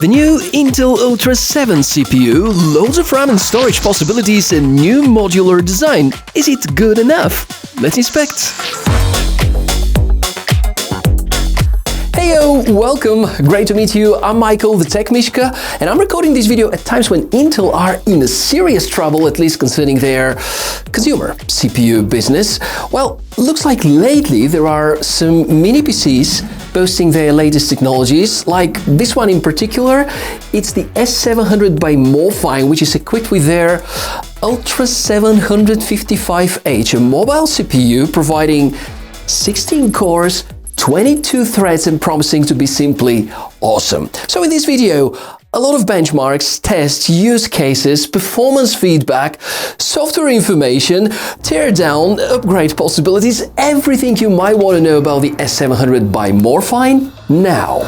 The new Intel Ultra 7 CPU, loads of RAM and storage possibilities and new modular design. Is it good enough? Let's inspect. Heyo, welcome, great to meet you. I'm Michael, the Tech Mishka, and I'm recording this video at times when Intel are in a serious trouble, at least concerning their consumer CPU business. Well, looks like lately there are some mini PCs boasting their latest technologies, like this one in particular. It's the S700 by Morefine, which is equipped with their Ultra 755H, a mobile CPU providing 16 cores, 22 threads and promising to be simply awesome. So in this video, a lot of benchmarks, tests, use cases, performance feedback, software information, teardown, upgrade possibilities, everything you might want to know about the S700 by Morefine now.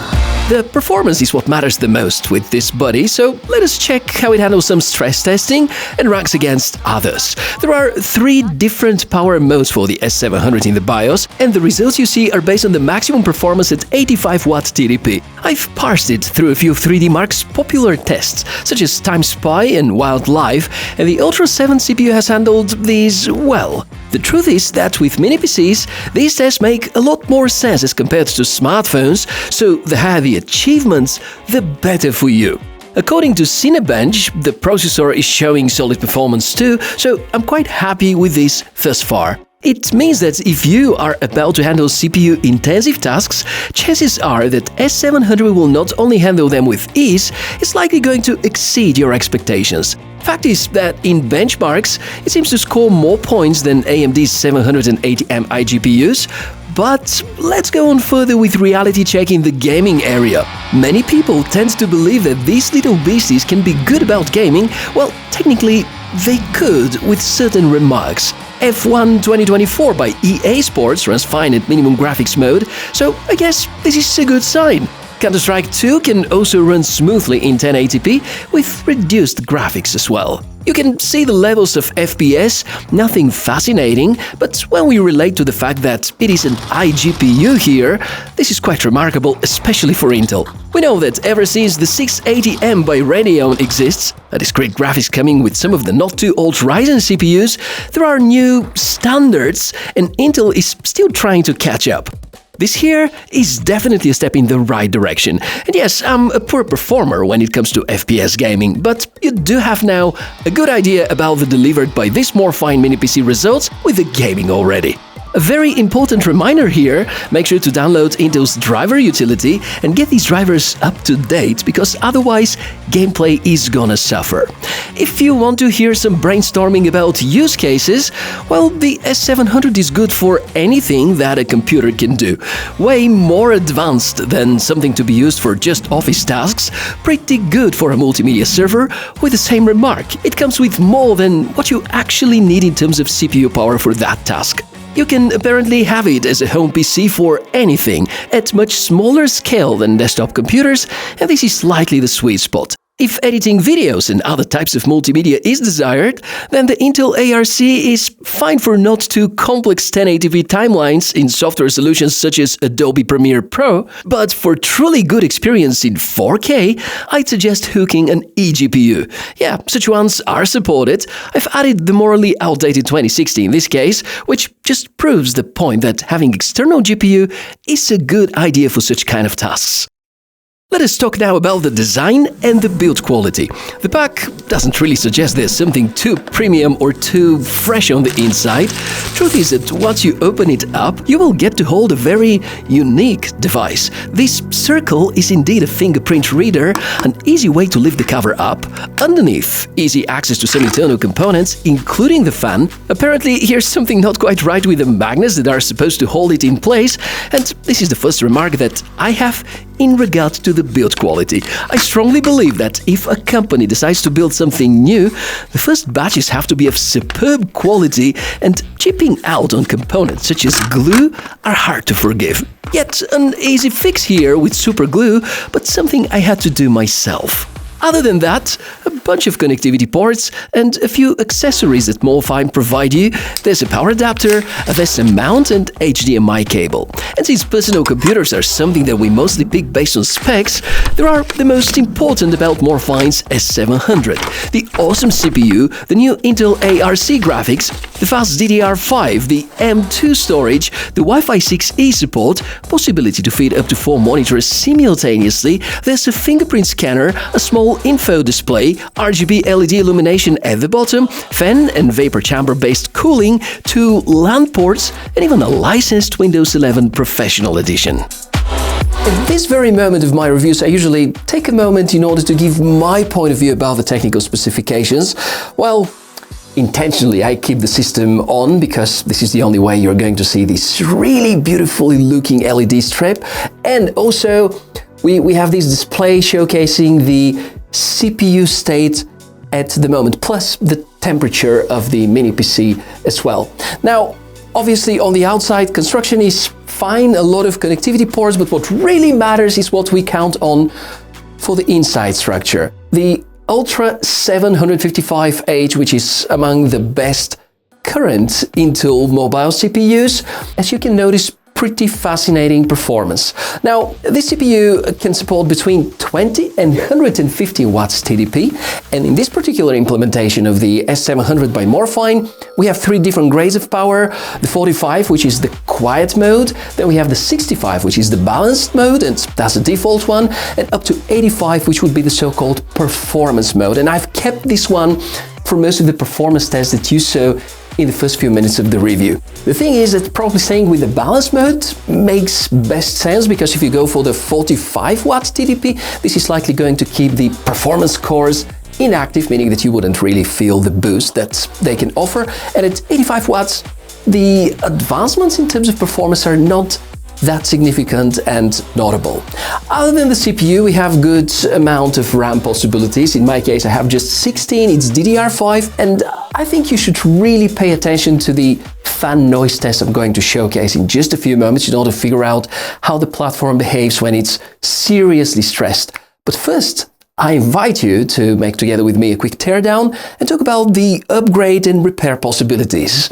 The performance is what matters the most with this buddy, so let us check how it handles some stress testing and ranks against others. There are 3 different power modes for the S700 in the BIOS, and the results you see are based on the maximum performance at 85 watt TDP. I've parsed it through a few of 3D Mark's popular tests, such as Time Spy and Wildlife, and the Ultra 7 CPU has handled these well. The truth is that with mini PCs, these tests make a lot more sense as compared to smartphones, so the higher the achievements, the better for you. According to Cinebench, the processor is showing solid performance too, so I'm quite happy with this thus far. It means that if you are about to handle CPU-intensive tasks, chances are that S700 will not only handle them with ease, it's likely going to exceed your expectations. Fact is that in benchmarks, it seems to score more points than AMD's 780M iGPUs. But let's go on further with reality check in the gaming area. Many people tend to believe that these little beasties can be good about gaming. Well, technically, they could with certain remarks. F1 2024 by EA Sports runs fine at minimum graphics mode, so I guess this is a good sign. Counter-Strike 2 can also run smoothly in 1080p with reduced graphics as well. You can see the levels of FPS, nothing fascinating, but when we relate to the fact that it is an iGPU here, this is quite remarkable, especially for Intel. We know that ever since the 680M by Radeon exists, a discrete graphics coming with some of the not-too-old Ryzen CPUs, there are new standards, and Intel is still trying to catch up. This here is definitely a step in the right direction. And yes, I'm a poor performer when it comes to FPS gaming, but you do have now a good idea about the delivered by this Morefine mini PC results with the gaming already. A very important reminder here, make sure to download Intel's driver utility and get these drivers up to date, because otherwise gameplay is gonna suffer. If you want to hear some brainstorming about use cases, well, the S700 is good for anything that a computer can do. Way more advanced than something to be used for just office tasks, pretty good for a multimedia server. With the same remark, it comes with more than what you actually need in terms of CPU power for that task. You can apparently have it as a home PC for anything, at much smaller scale than desktop computers, and this is likely the sweet spot. If editing videos and other types of multimedia is desired, then the Intel ARC is fine for not too complex 1080p timelines in software solutions such as Adobe Premiere Pro, but for truly good experience in 4K, I'd suggest hooking an eGPU. Yeah, such ones are supported. I've added the morally outdated 2060 in this case, which just proves the point that having external GPU is a good idea for such kind of tasks. Let us talk now about the design and the build quality. The pack doesn't really suggest there's something too premium or too fresh on the inside. Truth is that once you open it up, you will get to hold a very unique device. This circle is indeed a fingerprint reader, an easy way to lift the cover up. Underneath, easy access to some internal components, including the fan. Apparently, here's something not quite right with the magnets that are supposed to hold it in place, and this is the first remark that I have in regard to the build quality. I strongly believe that if a company decides to build something new, the first batches have to be of superb quality, and chipping out on components such as glue are hard to forgive. Yet an easy fix here with super glue, but something I had to do myself. Other than that, a bunch of connectivity ports and a few accessories that Morefine provide you. There's a power adapter, a VESA mount and HDMI cable. And since personal computers are something that we mostly pick based on specs, there are the most important about Morefine's S700. The awesome CPU, the new Intel ARC graphics, the fast DDR5, the M2 storage, the Wi-Fi 6E support, possibility to feed up to 4 monitors simultaneously, there's a fingerprint scanner, a small info display, RGB LED illumination at the bottom, fan and vapor chamber-based cooling, 2 LAN ports, and even a licensed Windows 11 Professional Edition. At this very moment of my reviews, I usually take a moment in order to give my point of view about the technical specifications. Well, intentionally, I keep the system on because this is the only way you're going to see this really beautifully looking LED strip. And also, we have this display showcasing the CPU state at the moment, plus the temperature of the mini PC as well. Now, obviously, on the outside, construction is fine, a lot of connectivity ports, but what really matters is what we count on for the inside structure. The Ultra 755H, which is among the best current Intel mobile CPUs, as you can notice, pretty fascinating performance. Now, this CPU can support between 20 and 150 watts TDP, and in this particular implementation of the S700 by Morefine, we have 3 different grades of power: the 45, which is the quiet mode, then we have the 65, which is the balanced mode, and that's the default one, and up to 85, which would be the so-called performance mode. And I've kept this one for most of the performance tests that you saw in the first few minutes of the review. The thing is that probably staying with the balance mode makes best sense, because if you go for the 45 watts TDP, this is likely going to keep the performance cores inactive, meaning that you wouldn't really feel the boost that they can offer. And at 85 watts, the advancements in terms of performance are not that significant and notable. Other than the CPU, we have good amount of RAM possibilities. In my case, I have just 16, it's DDR5, and I think you should really pay attention to the fan noise test I'm going to showcase in just a few moments in order to figure out how the platform behaves when it's seriously stressed. But first, I invite you to make together with me a quick teardown and talk about the upgrade and repair possibilities.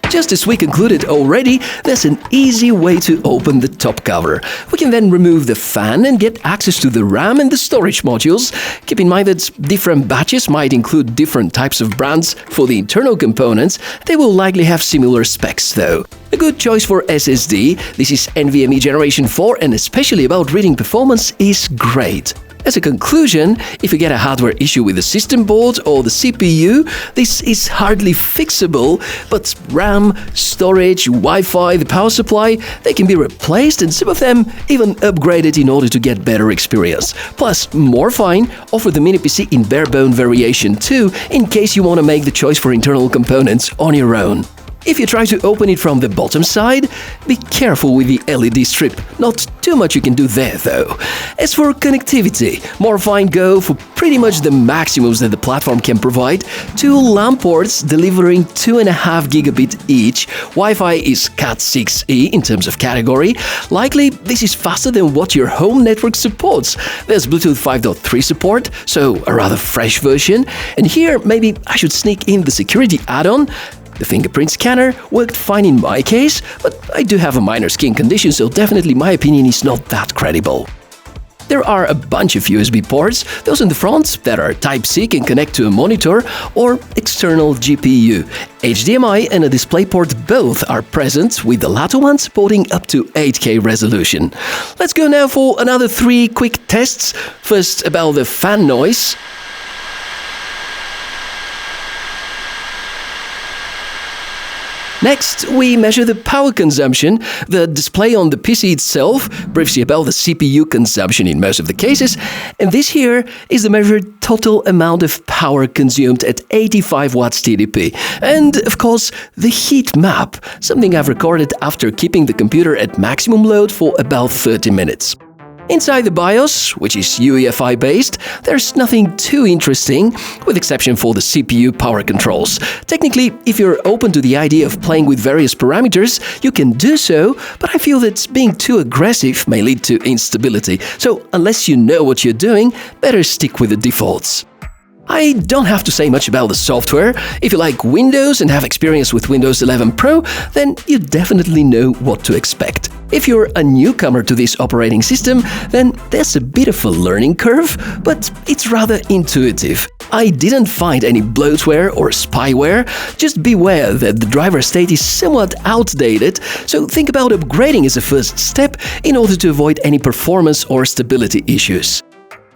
Just as we concluded already, there's an easy way to open the top cover. We can then remove the fan and get access to the RAM and the storage modules. Keep in mind that different batches might include different types of brands for the internal components. They will likely have similar specs though. A good choice for SSD, this is NVMe Generation 4, and especially about reading performance, is great. As a conclusion, if you get a hardware issue with the system board or the CPU, this is hardly fixable, but RAM, storage, Wi-Fi, the power supply, they can be replaced, and some of them even upgraded in order to get better experience. Plus, Morefine offer the mini PC in bare-bone variation too, in case you want to make the choice for internal components on your own. If you try to open it from the bottom side, be careful with the LED strip. Not too much you can do there though. As for connectivity, Morefine go for pretty much the maximums that the platform can provide. 2 LAN ports delivering 2.5 gigabit each. Wi-Fi is Cat6e in terms of category. Likely, this is faster than what your home network supports. There's Bluetooth 5.3 support, so a rather fresh version. And here, maybe I should sneak in the security add-on. The fingerprint scanner worked fine in my case, but I do have a minor skin condition, so definitely my opinion is not that credible. There are a bunch of USB ports, those in the front that are Type-C can connect to a monitor or external GPU. HDMI and a DisplayPort both are present, with the latter one supporting up to 8K resolution. Let's go now for another 3 quick tests. First about the fan noise. Next, we measure the power consumption. The display on the PC itself briefs you about the CPU consumption in most of the cases, and this here is the measured total amount of power consumed at 85 watts TDP. And, of course, the heat map, something I've recorded after keeping the computer at maximum load for about 30 minutes. Inside the BIOS, which is UEFI based, there's nothing too interesting, with exception for the CPU power controls. Technically, if you're open to the idea of playing with various parameters, you can do so, but I feel that being too aggressive may lead to instability. So unless you know what you're doing, better stick with the defaults. I don't have to say much about the software. If you like Windows and have experience with Windows 11 Pro, then you definitely know what to expect. If you're a newcomer to this operating system, then there's a bit of a learning curve, but it's rather intuitive. I didn't find any bloatware or spyware. Just beware that the driver state is somewhat outdated, so think about upgrading as a first step in order to avoid any performance or stability issues.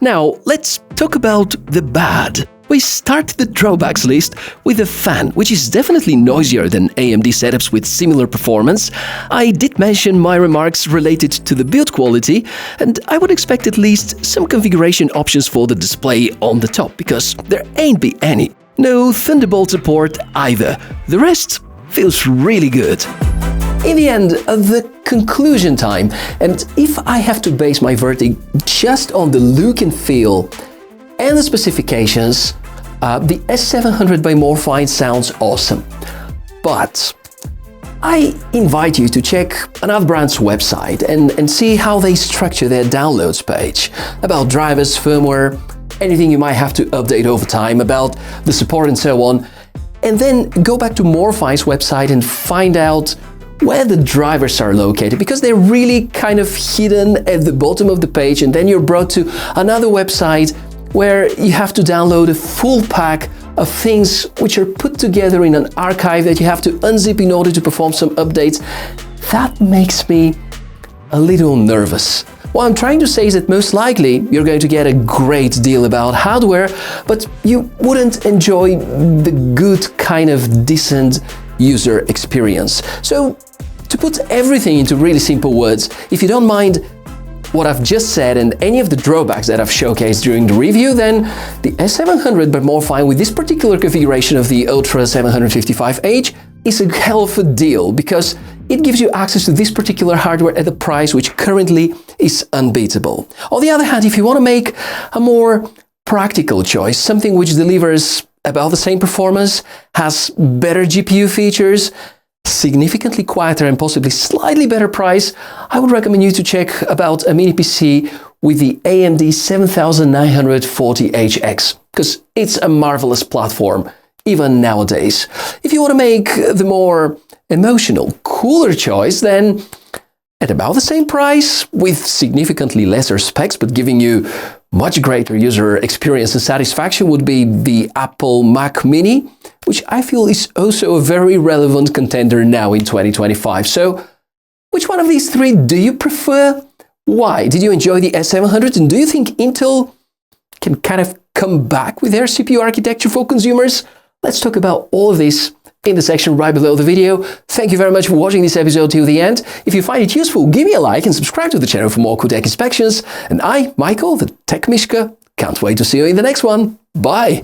Now, let's talk about the bad. We start the drawbacks list with a fan, which is definitely noisier than AMD setups with similar performance. I did mention my remarks related to the build quality, and I would expect at least some configuration options for the display on the top, because there ain't be any. No Thunderbolt support either. The rest feels really good. In the end, the conclusion time, and if I have to base my verdict just on the look and feel and the specifications, the S700 by Morefine sounds awesome. But I invite you to check another brand's website and see how they structure their downloads page, about drivers, firmware, anything you might have to update over time, about the support and so on, and then go back to Morefine's website and find out where the drivers are located, because they're really kind of hidden at the bottom of the page, and then you're brought to another website where you have to download a full pack of things which are put together in an archive that you have to unzip in order to perform some updates. That makes me a little nervous. What I'm trying to say is that most likely you're going to get a great deal about hardware, but you wouldn't enjoy the good kind of decent user experience. So, to put everything into really simple words, if you don't mind what I've just said and any of the drawbacks that I've showcased during the review, then the S700 by Morefine with this particular configuration of the Ultra 755H is a hell of a deal, because it gives you access to this particular hardware at a price which currently is unbeatable. On the other hand, if you want to make a more practical choice, something which delivers about the same performance, has better GPU features, significantly quieter and possibly slightly better price, I would recommend you to check about a mini PC with the AMD 7940HX, because it's a marvelous platform, even nowadays. If you want to make the more emotional, cooler choice, then at about the same price, with significantly lesser specs but giving you much greater user experience and satisfaction, would be the Apple Mac Mini, which I feel is also a very relevant contender now in 2025. So, which one of these three do you prefer? Why? Did you enjoy the S700, and do you think Intel can kind of come back with their CPU architecture for consumers? Let's talk about all of this in the section right below the video. Thank you very much for watching this episode till the end. If you find it useful, give me a like and subscribe to the channel for more cool tech inspections. And I, Michael, the Tech Mishka, can't wait to see you in the next one. Bye!